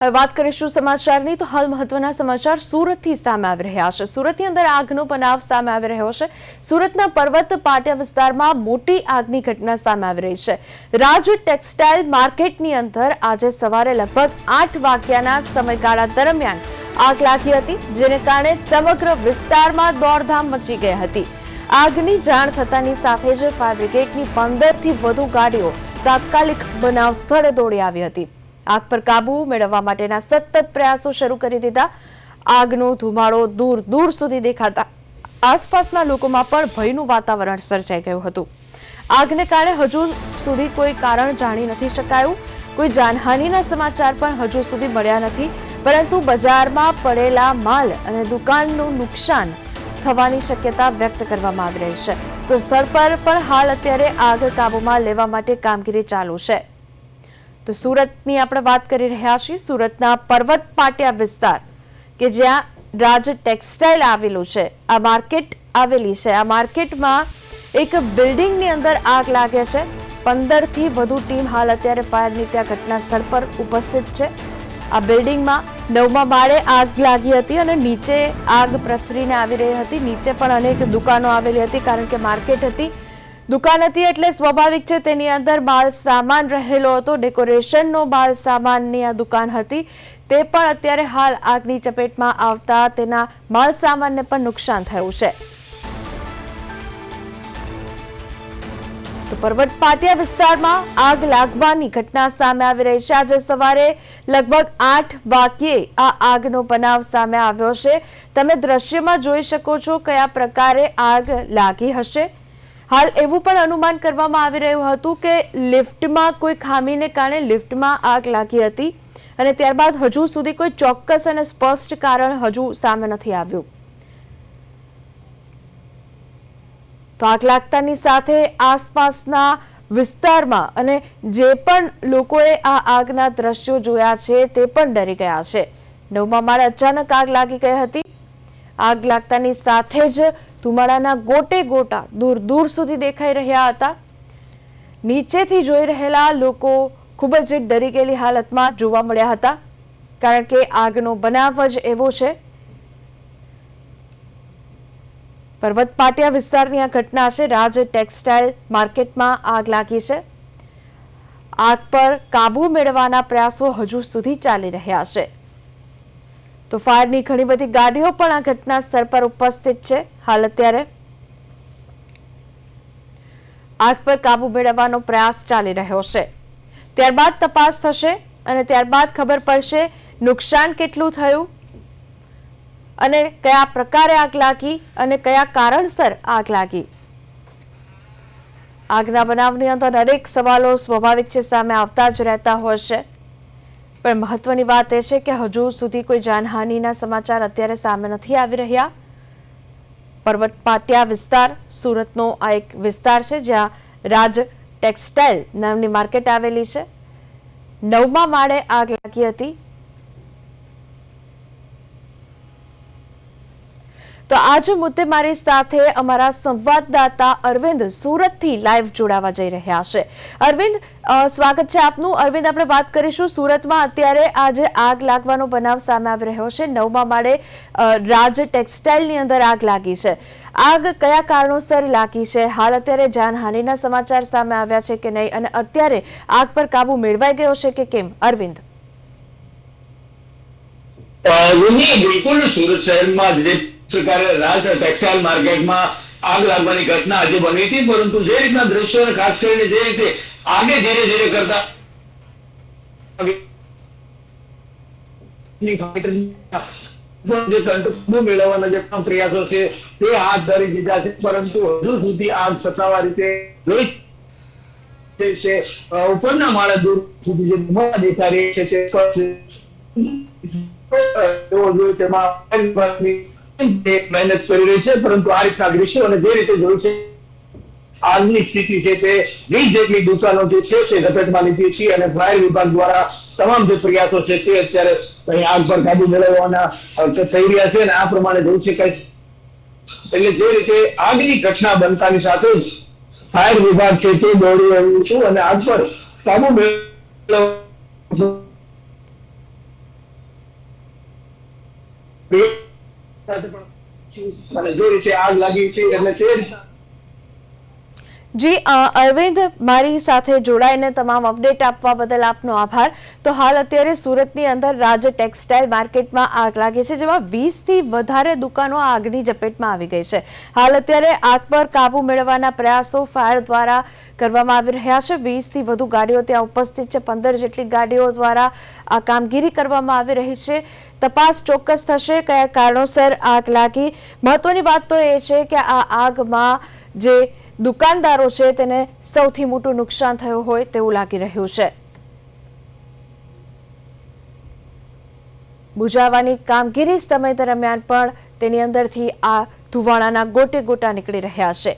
હવે વાત કરીશું સમાચારની તો હાલ મહત્વના સમાચાર સુરતથી સામે આવી રહ્યા છે। સુરતની અંદર આગનો બનાવ સામે આવી રહ્યો છે। સુરતના પર્વત પાટિયા વિસ્તારમાં મોટી આગની ઘટના સામે આવી રહી છે। રાજ ટેક્સટાઇલ માર્કેટની અંદર આજે સવારે લગભગ 8 વાગ્યાના સમયગાળા દરમિયાન આગ લાગી હતી, જેને કારણે સમગ્ર વિસ્તારમાં દોડધામ મચી ગઈ હતી। આગની જાણ થતાની સાથે જ ફાયર બ્રિગેડની 15 થી વધુ ગાડીઓ તાત્કાલિક બનાવ સ્થળે દોડી આવી હતી। આગ પર કાબુ મેળવવા માટેના સતત પ્રયાસો શરૂ કરી દીધા। આગનો ધુમાડો દૂર દૂર સુધી દેખાતા આસપાસના લોકોમાં પણ ભયનું વાતાવરણ સર્જાઈ ગયું હતું। આગને કારણે હજુ સુધી કોઈ કારણ જાણી નથી શકાયું। કોઈ જાનહાનિના સમાચાર પણ હજુ સુધી મળ્યા નથી, પરંતુ બજારમાં પડેલા માલ અને દુકાનનું નુકસાન થવાની શક્યતા વ્યક્ત કરવામાં આવી રહી છે। તો સ્થળ પર પણ હાલ અત્યારે આગ કાબૂમાં લેવા માટે કામગીરી ચાલુ છે। તો સુરતની આપણે વાત કરી રહ્યા છીએ। સુરતના પર્વત પાટિયા વિસ્તાર કે જ્યાં રાજ ટેક્સટાઇલ આવેલું છે, આ માર્કેટ આવેલી છે। આ માર્કેટમાં એક બિલ્ડિંગની અંદર આગ લાગે છે। 15 થી વધુ ટીમ હાલ અત્યારે ફાયરની ત્યાં ઘટના સ્થળ પર ઉપસ્થિત છે। આ બિલ્ડિંગમાં 9મા માળે આગ લાગી હતી અને નીચે આગ પ્રસરીને આવી રહી હતી। નીચે પણ અનેક દુકાનો આવેલી હતી, કારણ કે માર્કેટ હતી, દુકાન હતી એટલે સ્વાભાવિક છે તેની અંદર માલ સામાન રહેલો હતો। ડેકોરેશનનો માલ સામાનની આ દુકાન હતી, તે પણ અત્યારે હાલ આગની ચપેટમાં આવતા તેના માલ સામાનને પણ નુકસાન થયું છે। તો પર્વત પાટિયા વિસ્તારમાં આગ લાગવાની ઘટના સામે આવી રહી છે। આજે સવારે લગભગ 8 વાગ્યે આ આગનો બનાવ સામે આવ્યો છે। તમે દ્રશ્યમાં જોઈ શકો છો કયા પ્રકારે આગ લાગી હશે। હાલ એવું પણ અનુમાન કરવામાં આવી રહ્યું હતું કે લિફ્ટમાં કોઈ ખામીને કારણે લિફ્ટમાં આગ લાગી હતી અને ત્યારબાદ હજુ સુધી કોઈ ચોક્કસ અને સ્પષ્ટ કારણ હજુ સામે નથી આવ્યું। તો આગ લાગતાની સાથે આસપાસના વિસ્તારમાં અને જે પણ લોકોએ આ આગના દ્રશ્યો જોયા છે તે પણ ડરી ગયા છે। 9મા માળે અચાનક આગ લાગી ગઈ હતી। આગ લાગતાની સાથે જ ધુમાડાના ગોટે ગોટા દૂર દૂર સુધી દેખાઈ રહ્યા હતા। નીચેથી જોઈ રહેલા લોકો ખૂબ જ ડરી ગયેલી હાલતમાં જોવા મળ્યા હતા, કારણ કે આગનો બનાવ જ એવો છે। પર્વત પાટિયા વિસ્તારની આ ઘટના છે। રાજ ટેક્સટાઇલ માર્કેટમાં આગ લાગી છે। આગ પર કાબુ મેળવવાના પ્રયાસો હજુ સુધી ચાલી રહ્યા છે। તો ફાયરની ઘણી બધી ગાડીઓ પણ આ ઘટના સ્થળ પર ઉપસ્થિત છે। હાલ અત્યારે આગ પર કાબુ મેળવવાનો પ્રયાસ ચાલી રહ્યો છે। ત્યારબાદ તપાસ થશે અને ત્યારબાદ ખબર પડશે નુકસાન કેટલું થયું અને કયા પ્રકારે આગ લાગી અને કયા કારણસર આગ લાગી। આગના બનાવની અંદર દરેક સવાલો સ્વાભાવિક છે સામે આવતા જ રહેતા હોય છે, પણ મહત્વની વાત એ છે કે હજુ સુધી કોઈ જાનહાનિના સમાચાર અત્યારે સામે નથી આવી રહ્યા। પર્વત પાટિયા વિસ્તાર સુરતનો આ એક વિસ્તાર છે જ્યાં રાજ ટેક્સટાઇલ નામની માર્કેટ આવેલી છે। 9મા માળે આગ લાગી હતી। તો આજ મુદ્દે મારી સાથે અમારા સંવાદદાતા અરવિંદ સુરતથી લાઈવ જોડાવા જઈ રહ્યા છે। અરવિંદ, સ્વાગત છે આપનું। અરવિંદ, આપણે વાત કરીશું સુરતમાં અત્યારે આજે આગ લાગવાનો બનાવ સામે આવી રહ્યો છે। 9મા માળે રાજ ટેક્સટાઇલની અંદર આગ લાગી છે। આગ કયા કારણોસર લાગી છે? હાલ અત્યારે જાનહાનિના સમાચાર સામે આવ્યા છે કે નહીં, અને અત્યારે આગ પર કાબુ મેળવાઈ ગયો છે કે કેમ? અરવિંદ, બિલકુલ સુરત શહેરમાં જે પ્રકારે રાજ ટેક્સટાઇલ માર્કેટમાં આગ લાગવાની ઘટના આજે બની હતી, પરંતુ જે રીતના દ્રશ્યો ખાસ કરીને જે રીતે આગે ધીરે ધીરે કરતા મેળવવાના જે પ્રયાસો છે તે હાથ ધરી દીધા છે, પરંતુ હજુ સુધી આગ સત્તાવાર રીતે જોઈ છે ઉપરના માળે દૂર સુધી જે ધુમાડા દેખાઈ રહી છે મહેનત કરી રહી છે, પરંતુ આ રીતના દ્રશ્યો અને જે રીતે જોયું છે આગની સ્થિતિ છે તે 20 જેટલી દુકાનો જે છે તે ઝપેટમાં લીધી છે અને ફાયર વિભાગ દ્વારા તમામ જે પ્રયાસો છે તે અત્યારે અહીં આગ પર કાબુ મેળવવાના થઈ રહ્યા છે અને આ પ્રમાણે જોઈ શકાય। એટલે જે રીતે આગની ઘટના બનતાની સાથે જ ફાયર વિભાગ છે તે દોડી રહ્યું છે અને આગ પર કાબુ મેળવવા સાથે પણ અને જે રીતે આગ લાગી છે એટલે તે રીતના જી અરવિંદ, મારી સાથે જોડાઈને તમામ અપડેટ આપવા બદલ આપનો આભાર. તો હાલ અત્યારે સુરતની અંદર રાજ ટેક્સટાઇલ માર્કેટમાં આગ લાગી છે, જેમાં 20 થી વધારે દુકાનો આગની ઝપેટમાં આવી ગઈ છે. હાલ અત્યારે આગ પર કાબુ મેળવવાના પ્રયાસો ફાયર દ્વારા કરવામાં આવી રહ્યા છે. 20 થી વધુ ગાડીઓ ત્યાં ઉપસ્થિત છે. 15 જેટલી ગાડીઓ દ્વારા આ કામગીરી કરવામાં આવી રહી છે. તપાસ ચોક્કસ થશે કયા કારણોસર આગ લાગી. મહત્વની વાત તો એ છે કે આ આગમાં જે દુકાનદારો છે તેને સૌથી મોટું નુકસાન થયું હોય તેવું લાગી રહ્યું છે. બુઝાવવાની કામગીરી સમય દરમિયાન પણ તેની અંદરથી આ ધુવાણાના ગોટે ગોટા નીકળી રહ્યા છે.